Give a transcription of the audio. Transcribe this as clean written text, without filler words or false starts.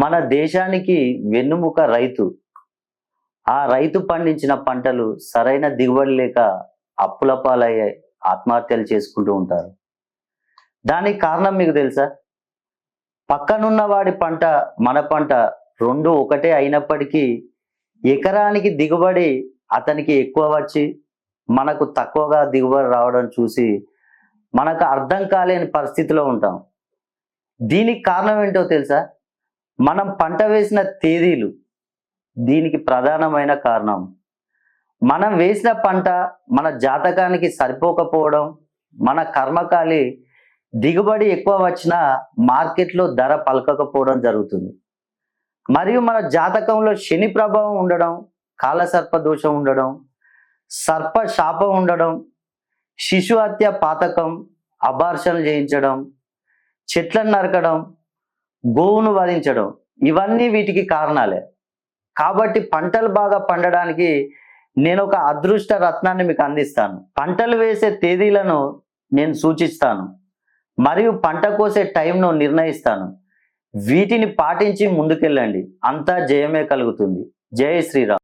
మన దేశానికి వెన్నుముక రైతు. ఆ రైతు పండించిన పంటలు సరైన దిగుబడి లేక అప్పుల పాలయ్యే ఆత్మహత్యలు చేసుకుంటూ ఉంటారు. దానికి కారణం మీకు తెలుసా? పక్కనున్న వాడి పంట, మన పంట రెండు ఒకటే అయినప్పటికీ ఎకరానికి దిగుబడి అతనికి ఎక్కువ వచ్చి మనకు తక్కువగా దిగుబడి రావడం చూసి మనకు అర్థం కాలేని పరిస్థితిలో ఉంటాం. దీనికి కారణం ఏంటో తెలుసా? మనం పంట వేసిన తేదీలు దీనికి ప్రధానమైన కారణం. మనం వేసిన పంట మన జాతకానికి సరిపోకపోవడం, మన కర్మకాలి దిగుబడి ఎక్కువ వచ్చినా మార్కెట్లో ధర పలకకపోవడం జరుగుతుంది. మరియు మన జాతకంలో శని ప్రభావం ఉండడం, కాలసర్ప దోషం ఉండడం, సర్ప శాపం ఉండడం, శిశు హత్య పాతకం, అబార్షన్లు చేయించడం, చెట్లను నరకడం, గోవును వధించడం, ఇవన్నీ వీటికి కారణాలే. కాబట్టి పంటలు బాగా పండడానికి నేను ఒక అదృష్ట రత్నాన్ని మీకు అందిస్తాను. పంటలు వేసే తేదీలను నేను సూచిస్తాను మరియు పంట కోసే టైంను నిర్ణయిస్తాను. వీటిని పాటించి ముందుకెళ్ళండి, అంతా జయమే కలుగుతుంది. జై శ్రీరామ్.